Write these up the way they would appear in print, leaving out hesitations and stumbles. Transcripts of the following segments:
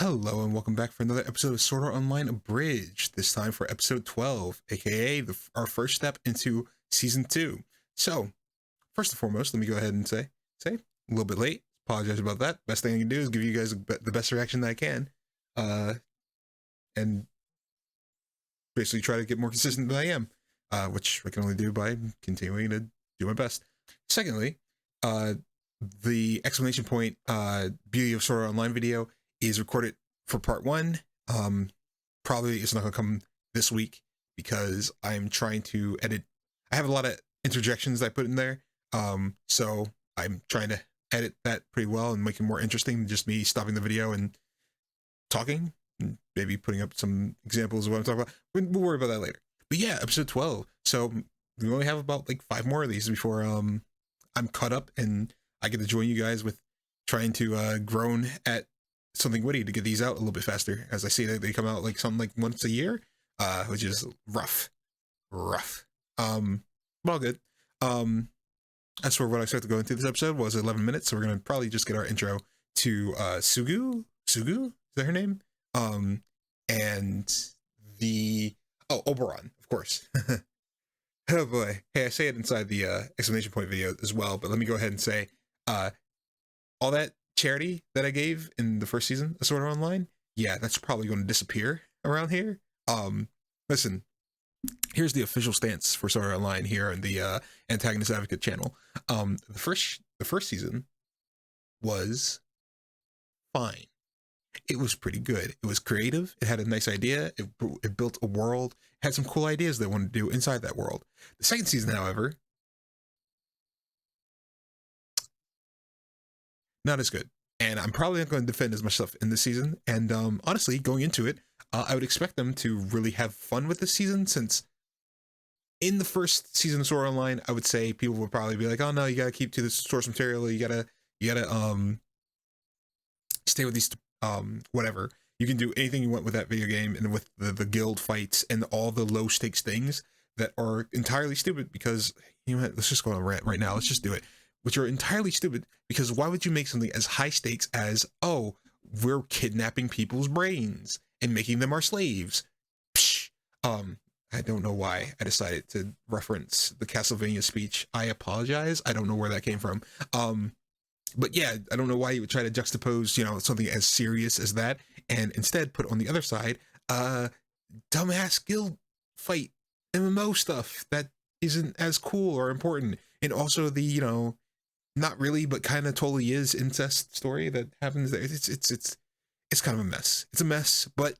Hello and welcome back for another episode of Sword Art Online Abridged, this time for episode 12, aka our first step into season 2. So, first and foremost, let me go ahead and say, a little bit late, apologize about that. Best thing I can do is give you guys the best reaction that I can, and basically try to get more consistent than I am, which I can only do by continuing to do my best. Secondly, the exclamation point Beauty of Sword Art Online video is recorded for part 1. Probably it's not gonna come this week because I'm trying to edit. I have a lot of interjections I put in there, so I'm trying to edit that pretty well and make it more interesting than just me stopping the video and talking and maybe putting up some examples of what I'm talking about. We'll worry about that later. But yeah, episode 12. So we only have about like 5 more of these before I'm caught up and I get to join you guys with trying to groan at something witty to get these out a little bit faster, as I see that they come out like something like once a year, which is rough. But all good. As for what I expect to go into this episode was 11 minutes, so we're gonna probably just get our intro to Sugu, is that her name? And the Oberon, of course. Oh boy. Hey, I say it inside the exclamation point video as well, but let me go ahead and say all that charity that I gave in the first season of Sword Art Online, yeah, that's probably going to disappear around here. Listen, here's the official stance for Sword Art Online here on the Antagonist Advocate channel. The first season was fine. It was pretty good. It was creative. It had a nice idea. It built a world. It had some cool ideas they wanted to do inside that world. The second season, however, not as good. And I'm probably not going to defend as much stuff in this season. And honestly, going into it, I would expect them to really have fun with this season, since in the first season of Sword Art Online, I would say people would probably be like, "Oh no, you gotta keep to the source material. You gotta stay with these whatever. You can do anything you want with that video game and with the guild fights and all the low stakes things that are entirely stupid because, you know what, let's just go on a rant right now. Let's just do it. Which are entirely stupid, because why would you make something as high stakes as, oh, we're kidnapping people's brains and making them our slaves? Psh. I don't know why I decided to reference the Castlevania speech. I apologize. I don't know where that came from. But yeah, I don't know why you would try to juxtapose, something as serious as that, and instead put on the other side, dumbass guild fight MMO stuff that isn't as cool or important, and also the not really, but kind of totally is incest story that happens there. It's kind of a mess. It's a mess, but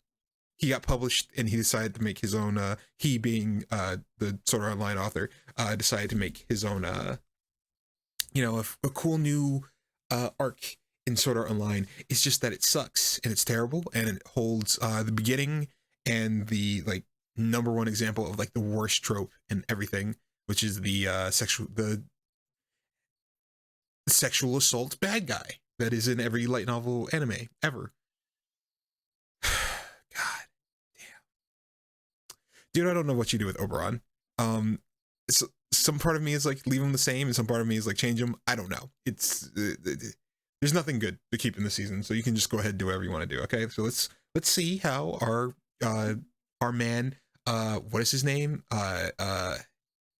he got published and he decided to make his own. He being the Sword Art Online author, decided to make his own. A cool new arc in Sword Art Online. It's just that it sucks and it's terrible and it holds the beginning and the number one example of the worst trope in everything, which is the sexual assault bad guy that is in every light novel anime ever. God damn, dude, I don't know what you do with Oberon. Some part of me is leave him the same, and some part of me is change him. I don't know. There's nothing good to keep in the season, so you can just go ahead and do whatever you want to do. Okay, so let's see how our man, what is his name? What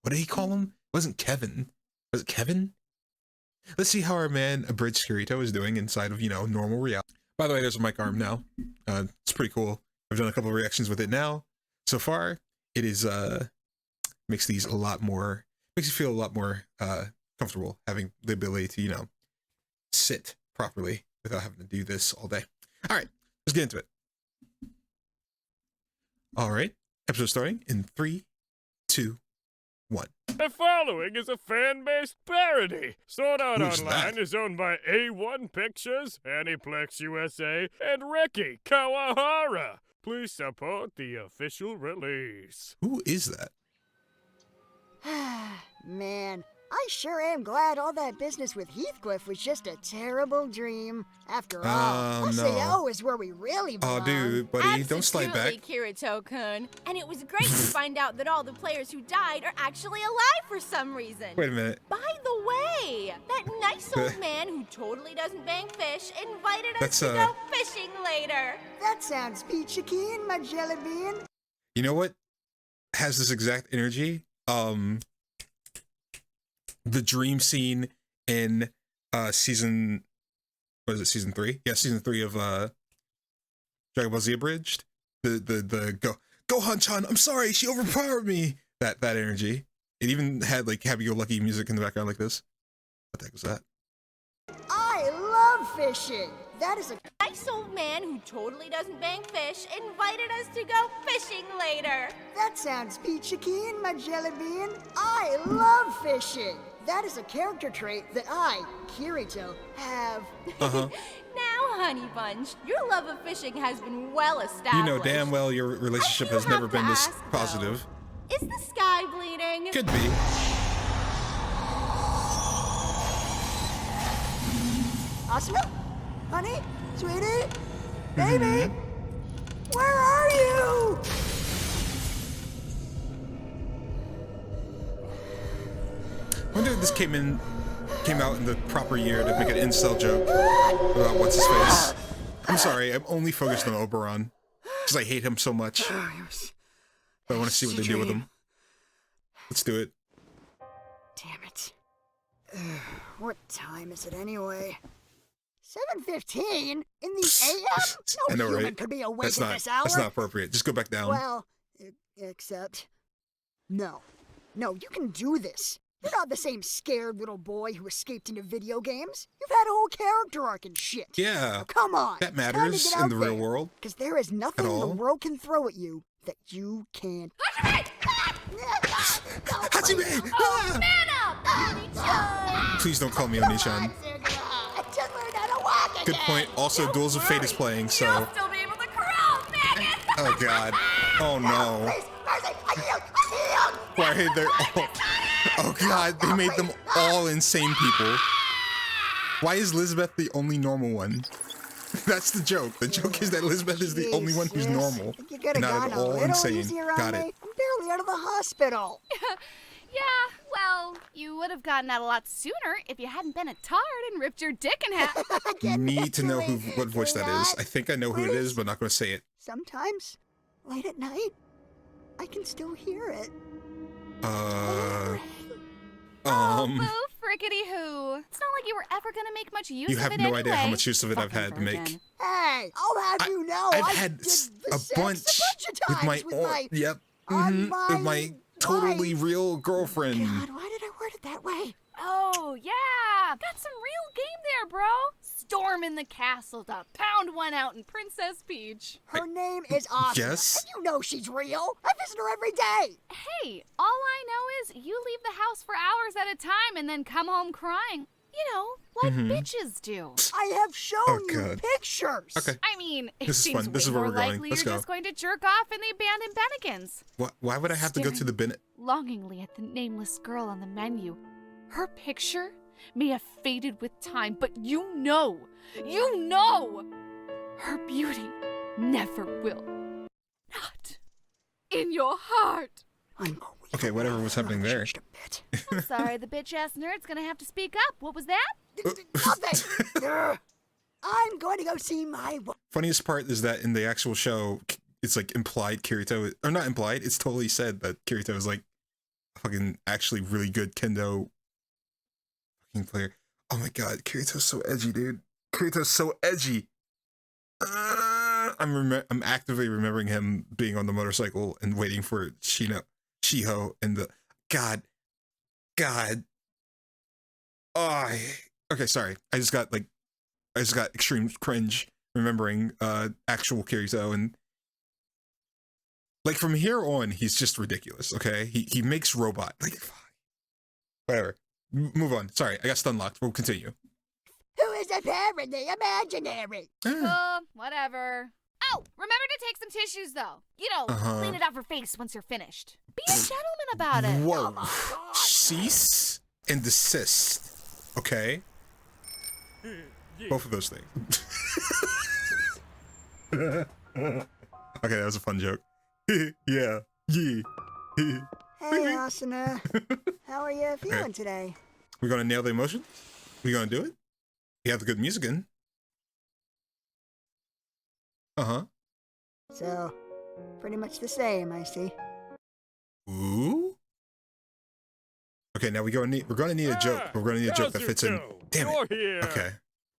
did he call him? It wasn't Kevin. Was it Kevin? Let's see how our man Abridged Kirito is doing inside of normal reality. By the way, there's a mic arm now. It's pretty cool. I've done a couple of reactions with it now. So far, it is makes you feel a lot more comfortable having the ability to sit properly without having to do this all day. All right, let's get into it. All right, episode starting in 3, 2, 1. The following is a fan-based parody. Sword Art Who's Online that? is owned by A1 Pictures, Aniplex USA, and Ricky Kawahara. Please support the official release. Who is that? Man, I sure am glad all that business with Heathcliff was just a terrible dream. After all, SAO is where we really belong. Oh, dude, buddy, don't slide back. Absolutely, Kirito-kun. And it was great to find out that all the players who died are actually alive for some reason. Wait a minute. By the way, that nice old man who totally doesn't bang fish invited us to go fishing later. That sounds peachy keen, my jelly bean. You know what has this exact energy? The dream scene in season, what is it, season 3? Yeah, season 3 of Dragon Ball Z Abridged. The Gohan-chan, I'm sorry, she overpowered me. That energy. It even had like happy-go-lucky music in the background like this. What the heck was that? I love fishing. That is a nice old man who totally doesn't bang fish invited us to go fishing later. That sounds peachy keen, my jelly bean. I love fishing. That is a character trait that I, Kirito, have. Now, Honey Bunch, your love of fishing has been well established. You know damn well your relationship has never been this positive. Is the sky bleeding? Could be. Asuna? Honey? Sweetie? Baby? Where are you? I wonder if this came out in the proper year to make an incel joke about what's his face. I'm sorry, I'm only focused on Oberon because I hate him so much. But I want to see what they do with him. Let's do it. Damn it. What time is it anyway? 7:15 in the AM? I know, human right? could be awake at this hour. That's not appropriate. Just go back down. Well, except... No, you can do this. You're not the same scared little boy who escaped into video games. You've had a whole character arc and shit. Yeah. Come on. That matters in the real world. Because there is nothing the world can throw at you that you can't. Hajime! Oh, man up, Oni-chan! Please don't call me Oni-chan. Good point. Also, Duels of Fate is playing, so... You'll still be able to corral, maggot! Oh, God. Oh, no. Why are they all... Oh, God. They made them all insane people. Why is Elizabeth the only normal one? That's the joke. The joke is that Elizabeth is the only one who's normal. And not at all insane. Got it. I'm barely out of the hospital. Yeah, well, you would have gotten out a lot sooner if you hadn't been a tard and ripped your dick in half. Need to know what voice that is. I think I know who it is, but I'm not going to say it. Sometimes, late at night, I can still hear it. Oh, boo frickety hoo. It's not like you were ever gonna make much use of it. You have no idea how much use of it I've Fucking had to make. virgin. Hey, I'll have you know, I've I had did the a sex bunch of times with my totally real girlfriend. God, why did I word it that way? Oh, yeah. Got some real game there, bro. Storming the castle to pound one out in Princess Peach. Her name is Asuna. Yes? And you know she's real. I visit her every day. Hey, all I know is you leave the house for hours at a time and then come home crying. You know, like bitches do. I have shown you pictures. Okay. I mean, it This is seems fun. This way is where more we're going. likely Let's you're go. just going to jerk off in the abandoned Bennigans. Why would I have to go to the Bennett? Longingly at the nameless girl on the menu. Her picture may have faded with time, but you know, her beauty never will. Not in your heart. Okay, whatever was happening there. I'm sorry, the bitch-ass nerd's gonna have to speak up. What was that? Nothing. I'm going to go see my... Funniest part is that in the actual show, it's like implied Kirito, or not implied, it's totally said that Kirito is like fucking actually really good kendo fucking player. Oh my god, Kirito's so edgy, dude. Kirito's so edgy. I'm actively remembering him being on the motorcycle and waiting for Shiho and the God. Oh, okay, sorry. I just got extreme cringe remembering actual Kirito, and like from here on he's just ridiculous. Okay, he makes robot like whatever. Move on. Sorry, I got stun locked. We'll continue. Who is apparently imaginary? Whatever. Oh, remember to take some tissues, though. You know, clean it off her face once you're finished. Be a gentleman about it. Whoa. Oh my God. Cease? and desist. Okay? Both of those things. Okay, that was a fun joke. Yeah. Yeah. Hey, Asuna. How are you feeling today? We're gonna nail the emotion? We gonna do it? You have the good music in. Uh-huh. So, pretty much the same, I see. Ooh. Okay, now we're gonna need a joke. We're gonna need a joke that fits in. Damn it. Here Okay.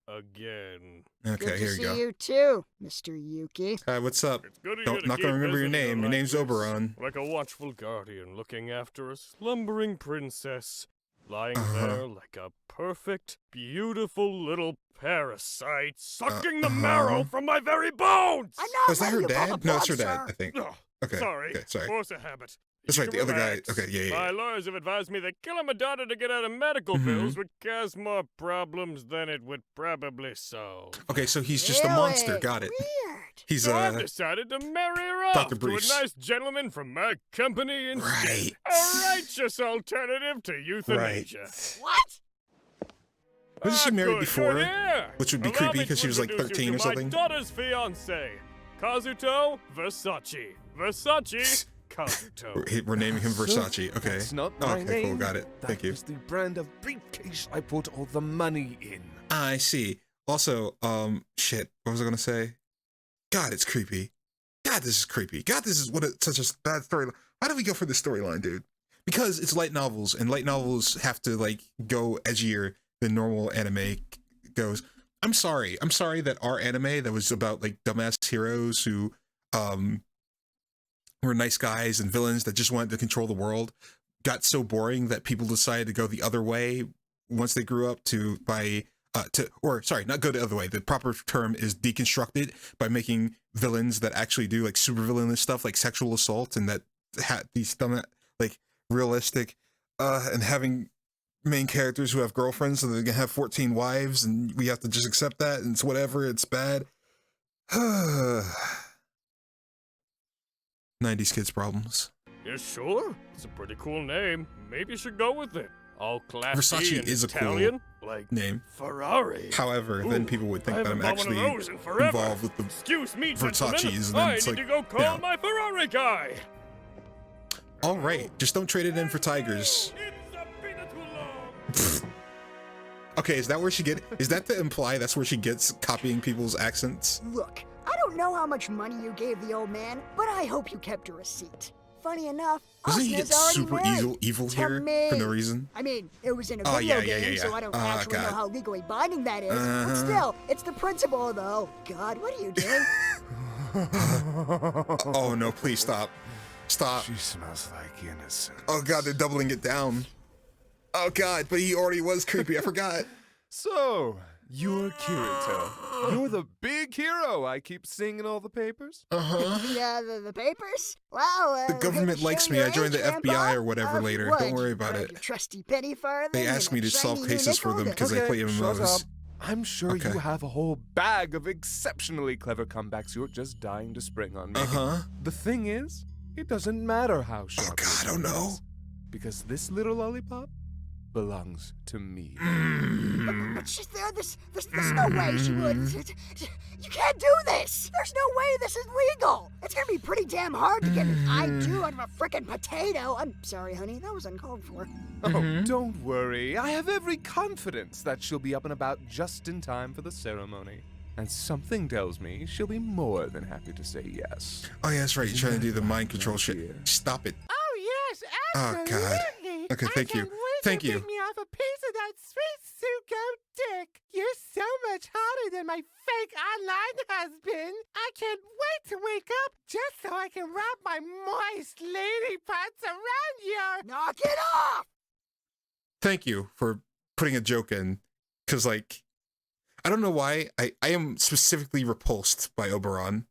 again. Okay, Good here to you go. see you too, Mr. Yuki. Hi, what's up? It's good of you Don't to not keep gonna remember your visiting name. Your like name's this, Oberon. like a watchful guardian looking after a slumbering princess, lying there like a perfect, beautiful little parasite, sucking the marrow from my very bones. I'm not Was that her letting you pull dad? the No, it's plug, her dad, sir. I think. Ugh, Okay. Sorry. Okay, sorry. Force of habit. That's You right, can the other guy. relax. Okay, yeah. My lawyers have advised me that killing my daughter to get out of medical bills would cause more problems than it would probably solve. Okay, so he's just a monster. Really? Got it. Weird. He's So I've decided to marry her off Dr. to Bruce. a nice gentleman from my company instead. Right. A righteous alternative to euthanasia. What? Wasn't she married Good, before? you're here. Which would be Allow creepy me because to she was like introduce 13 you or to something. My daughter's fiance, Kazuto Versace. Versace Kazuto. We're naming him Versace. Okay. That's not my Okay, name. cool. Got it. Thank That you. was the brand of briefcase I put all the money in. I see. Also, shit. What was I gonna say? God, it's creepy. God, this is creepy. God, this is such a bad storyline. Why do we go for this storyline, dude? Because it's light novels, and light novels have to like go edgier than normal anime goes. I'm sorry that our anime that was about like dumbass heroes who were nice guys and villains that just wanted to control the world got so boring that people decided to go the other way once they grew up not go the other way. The proper term is deconstructed by making villains that actually do like super villainous stuff like sexual assault and that had these dumb like realistic and having main characters who have girlfriends so they can have 14 wives and we have to just accept that and it's whatever, it's bad. 90s kids problems. Yeah, sure. It's a pretty cool name. Maybe you should go with it. All classy Versace and is a cool Italian, like name. Ferrari. However, then Ooh, people would think I that I'm haven't bought one of actually those in forever. involved with the Excuse me, Versaces, gentlemen. and then I it's need like, to go call yeah. my Ferrari guy. all right. Just don't trade it in for tigers. It's a bit too long. Okay, is that where she get? Is that to imply that's where she gets copying people's accents? Look, I don't know how much money you gave the old man, but I hope you kept a receipt. Funny enough, Doesn't he Asuna's get already super married. evil To here me. for no reason? I mean, it was in a Oh, video yeah, game, yeah. so I don't Oh, actually know God. how legally binding that is. But Uh-huh. still, it's the principle, though. God, what are you doing? Oh no! Please stop! Stop! She smells like innocence. Oh god, they're doubling it down. Oh god, but he already was creepy. I forgot. So, you're Kirito. You're the big hero I keep seeing in all the papers. Uh huh. Yeah, the papers? Wow. The government likes me. I joined the FBI or whatever later. Don't worry about it. Trusty penny farthing. They asked and me a to solve shiny cases for nickel them to- because they play shut MMOs. up. I'm sure Okay. you have a whole bag of exceptionally clever comebacks you're just dying to spring on me. Uh huh. The thing is, it doesn't matter how sharp Oh your god, oh tongue no. is, because this little lollipop belongs to me. But she's there. There's no way she would. You can't do this. There's no way this is legal. It's gonna be pretty damn hard to get an I do out of a frickin' potato. I'm sorry, honey. That was uncalled for. Oh, don't worry. I have every confidence that she'll be up and about just in time for the ceremony. And something tells me she'll be more than happy to say yes. Oh yeah, that's right. You're trying to do the mind control shit. Yeah. Stop it. Oh, yes, Oh, God. absolutely. Okay, thank you. I can't wait Thank to you. pick me off a piece of that sweet Suko dick. You're so much hotter than my fake online husband. I can't wait to wake up just so I can wrap my moist lady parts around your... Knock it off. Thank you for putting a joke in, because like, I don't know why I am specifically repulsed by Oberon.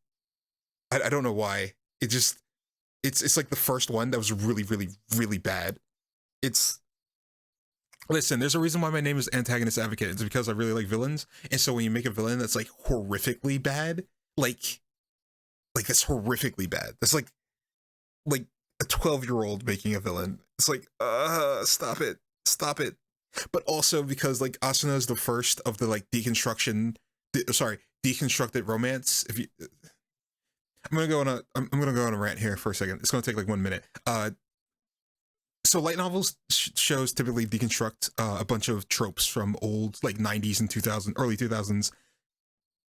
I don't know why. It's like the first one that was really, really, really bad. Listen, there's a reason why my name is Antagonist Advocate. It's because I really like villains. And so when you make a villain that's like horrifically bad, like that's horrifically bad. That's like a 12-year-old making a villain. It's like, stop it. Stop it. but also because like Asuna is the first of the like deconstructed romance. If you, I'm gonna go on a rant here for a second. It's gonna take like 1 minute. So light novels shows typically deconstruct a bunch of tropes from old like 90s and 2000, early 2000s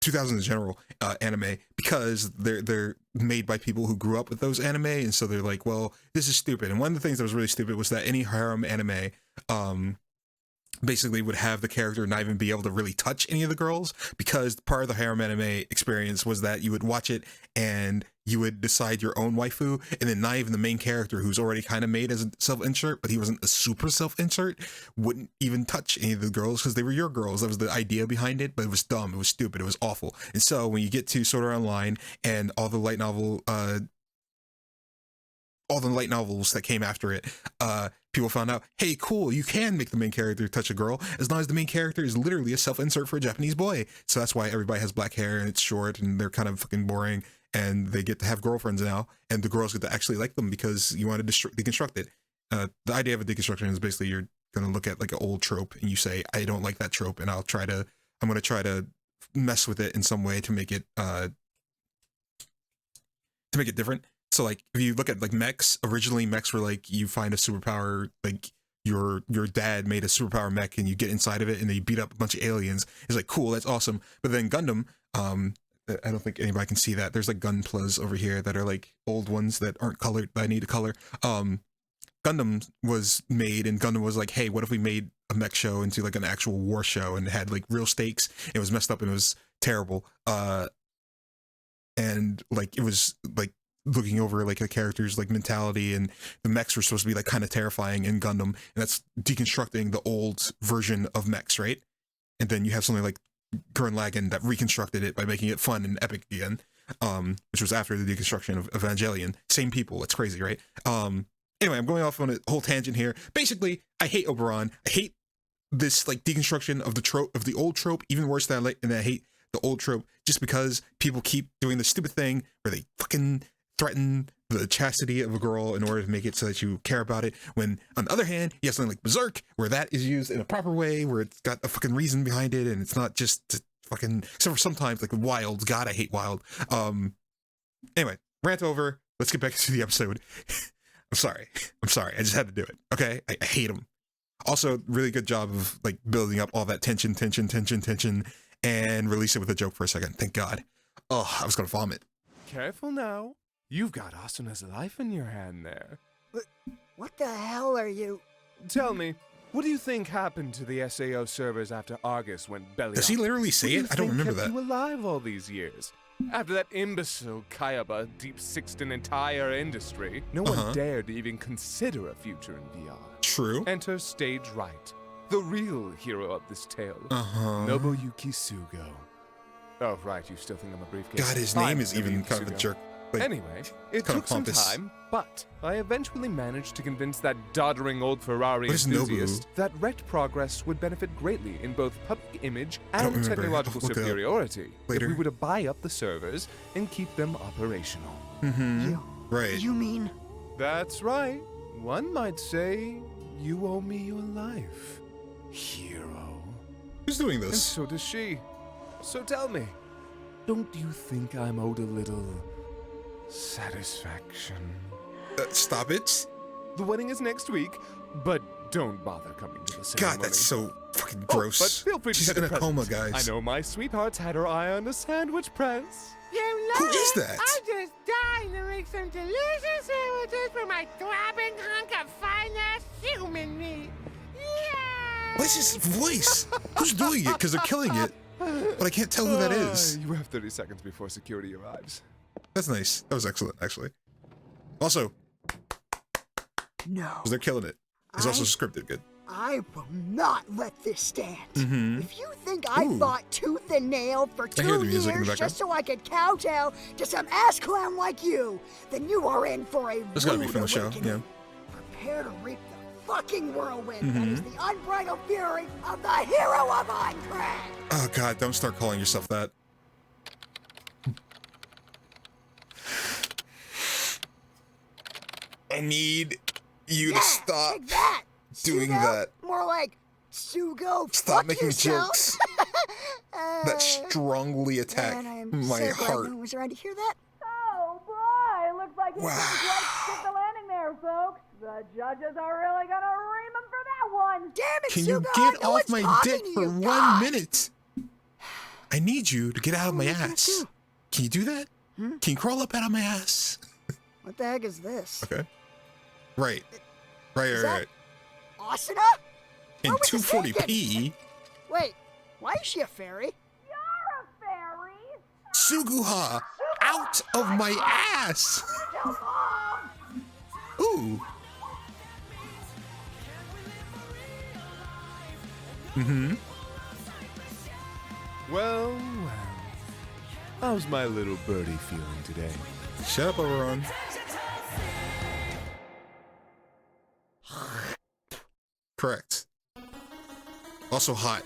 in general, anime, because they're made by people who grew up with those anime, and so they're like, well, this is stupid. And one of the things that was really stupid was that any harem anime basically would have the character not even be able to really touch any of the girls, because part of the harem anime experience was that you would watch it and you would decide your own waifu, and then not even the main character, who's already kind of made as a self-insert, but he wasn't a super self-insert, wouldn't even touch any of the girls because they were your girls. That was the idea behind it, but it was dumb, it was stupid, it was awful. And so when you get to Sword Art Online and all the light novels that came after it, people found out, hey, cool, you can make the main character touch a girl as long as the main character is literally a self-insert for a Japanese boy. So that's why everybody has black hair and it's short and they're kind of fucking boring, and they get to have girlfriends now, and the girls get to actually like them because you want to deconstruct it. The idea of a deconstruction is basically you're going to look at like an old trope and you say, I don't like that trope, and I'm going to try to mess with it in some way to make it different. So like if you look at like mechs, originally mechs were like you find a superpower, like your dad made a superpower mech and you get inside of it and then you beat up a bunch of aliens. It's like, cool, that's awesome. But then Gundam, I don't think anybody can see that. There's like Gunplas over here that are like old ones that aren't colored, that I need to color. Gundam was made, and Gundam was like, hey, what if we made a mech show into like an actual war show, and it had like real stakes, it was messed up and it was terrible. And like it was like looking over like a character's like mentality, and the mechs were supposed to be like kind of terrifying in Gundam, and that's deconstructing the old version of mechs, right? And then you have something like Gurren Lagann that reconstructed it by making it fun and epic again, which was after the deconstruction of Evangelion. Same people, it's crazy, right? Anyway, I'm going off on a whole tangent here. Basically, I hate Oberon. I hate this like deconstruction of the trope, of the old trope, even worse than I hate the old trope, just because people keep doing the stupid thing where they fucking threaten the chastity of a girl in order to make it so that you care about it, when on the other hand you have something like Berserk where that is used in a proper way, where it's got a fucking reason behind it, and it's not just to fucking, except for sometimes like Wild. God, I hate Wild. Anyway, rant over, let's get back to the episode. I'm sorry, I just had to do it. Okay, I hate him. Also, really good job of like building up all that tension and release it with a joke for a second. Thank God. Oh, I was gonna vomit. Careful now. You've got Asuna's life in your hand there. What the hell are you? Tell me, what do you think happened to the SAO servers after Argus went belly Does up? he literally say it? I don't remember that. What do you think kept you alive all these years? After that imbecile Kayaba deep-sixed an entire industry, no one dared to even consider a future in VR. True. Enter Stage Right, the real hero of this tale, Nobuyuki Sugo. Oh, right, you still think I'm a briefcase? God, his name is even kind of a jerk. Like, anyway, it took some time, but I eventually managed to convince that doddering old Ferrari enthusiast that Rect Progress would benefit greatly in both public image and technological superiority if we were to buy up the servers and keep them operational. Right. You mean? That's right. One might say you owe me your life, hero. Who's doing this? And so does she. So tell me, don't you think I'm owed a little satisfaction? Stop it. The wedding is next week, but don't bother coming to the ceremony. God, that's so fucking gross. But feel free to She's get in a the coma, presents. guys. I know my sweetheart's had her eye on a sandwich press. You know Who is it? that? I'm just dying to make some delicious sandwiches for my throbbing hunk of fine-ass human meat. Yeah! What is his voice? Who's doing it? Because they're killing it. But I can't tell who that is. You have 30 seconds before security arrives. That's nice. That was excellent, actually. Also, No. because they're killing it. It's also scripted good. I will not let this stand. Mm-hmm. If you think I fought tooth and nail for hear 2 the music in the years background. just so I could kowtow to some ass clown like you, then you are in for a That's gotta be rude from the show, awakening. yeah. Prepare to reap the fucking whirlwind that is the unbridled fury of the hero of Minecraft. Oh God, don't start calling yourself that. I need you to stop Take that. doing Pseudo? that. More like Sugo, Stop making yourself. jokes that strongly attack man, I am my so glad heart. no one was around to hear that. Oh boy, looks like Wow. hit the landing there, folks. The judges are really gonna ream him for that one. Damn it, Can Sugo, you get no off one's my talking dick to for you. 1 God. minute? I need you to get out of my What are you gonna ass. do? Can you do that? Hmm? Can you crawl up out of my ass? What the heck is this? Okay. Right. Right, Is right, that right. Asuna? In Where was this 240p, Wait, why is she a fairy? You're a fairy. Suguha, out of my ass! Ooh. Mm-hmm. Well, well. How's my little birdie feeling today? Shut up, Oberon. Correct. Also hot.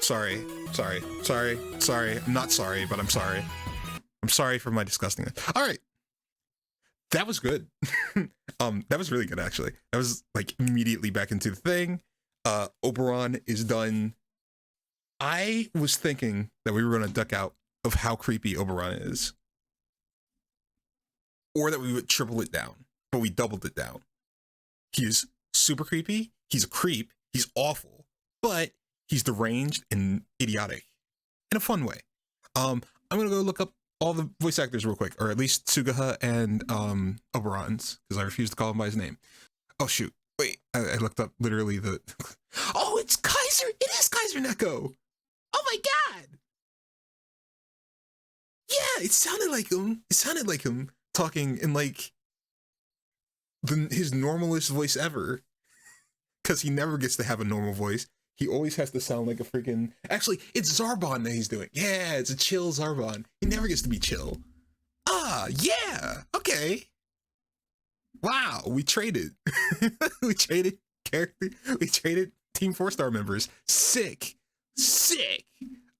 Sorry. I'm not sorry, but I'm sorry. I'm sorry for my disgustingness. All right. That was good. That was really good, actually. That was like immediately back into the thing. Oberon is done. I was thinking that we were going to duck out of how creepy Oberon is. Or that we would triple it down, but we doubled it down. He's super creepy. He's a creep. He's awful, but he's deranged and idiotic in a fun way. I'm going to go look up all the voice actors real quick, or at least Suguha and Oberon's, because I refuse to call him by his name. Oh, shoot. Wait, I looked up literally the... Oh, it's Kaiser! It is Kaiser Neko! Oh my god! Yeah, it sounded like him. It sounded like him talking in like his normalest voice ever. Because he never gets to have a normal voice. He always has to sound like a freaking... Actually, it's Zarbon that he's doing. Yeah, it's a chill Zarbon. He never gets to be chill. Ah, yeah. Okay. Wow, we traded. We traded character. We traded Team 4-star members. Sick. Sick.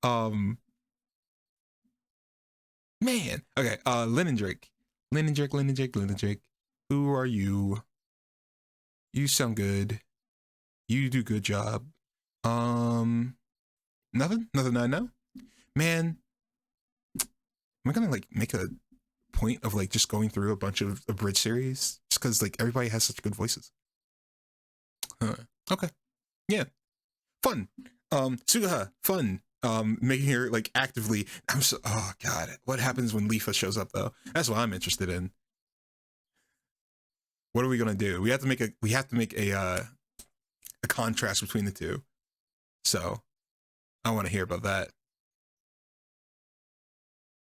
Man. Okay, Linendrake. Linendrake. Who are you? You sound good. You do good job. Nothing I know. Man, am I gonna like make a point of like just going through a bunch of Abridged series just because like everybody has such good voices? Okay, yeah, fun. Suguha, fun. Making her like actively. Oh god, what happens when Leafa shows up though? That's what I'm interested in. What are we gonna do? We have to make a contrast between the two. So, I want to hear about that.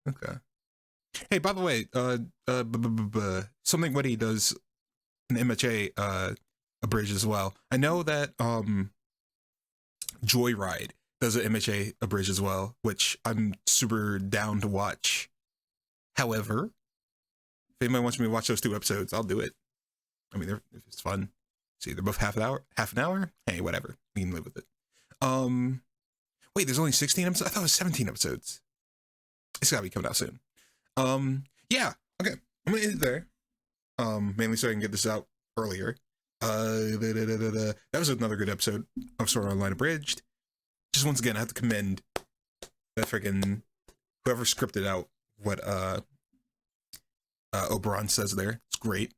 Okay. Hey, by the way, something Weddy does an MHA abridged as well. I know that Joyride does an MHA abridged as well, which I'm super down to watch. However, if anybody wants me to watch those 2 episodes, I'll do it. I mean, if it's fun. See, they're both half an hour. Hey, whatever. We can live with it. Wait, there's only 16 episodes? I thought it was 17 episodes. It's gotta be coming out soon. Yeah, okay. I'm gonna end it there. Mainly so I can get this out earlier. That was another good episode of Sword Art Online Abridged. Just once again, I have to commend that freaking whoever scripted out what Oberon says there. It's great.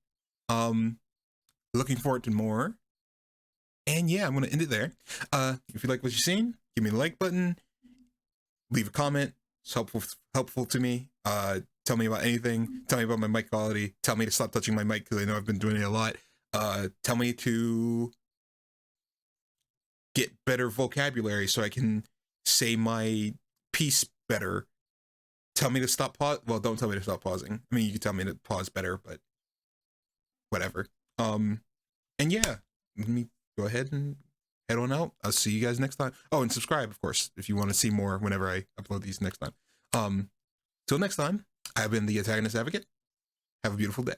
Looking forward to more. And yeah, I'm gonna end it there. If you like what you've seen, give me the like button. Leave a comment. It's helpful to me. Tell me about anything. Tell me about my mic quality. Tell me to stop touching my mic because I know I've been doing it a lot. Tell me to get better vocabulary so I can say my piece better. Tell me to stop well, don't tell me to stop pausing. I mean, you can tell me to pause better, but whatever. And yeah, let me go ahead and head on out. I'll see you guys next time. Oh, and subscribe, of course, if you want to see more whenever I upload these next time. Till next time, I've been the Antagonist Advocate. Have a beautiful day.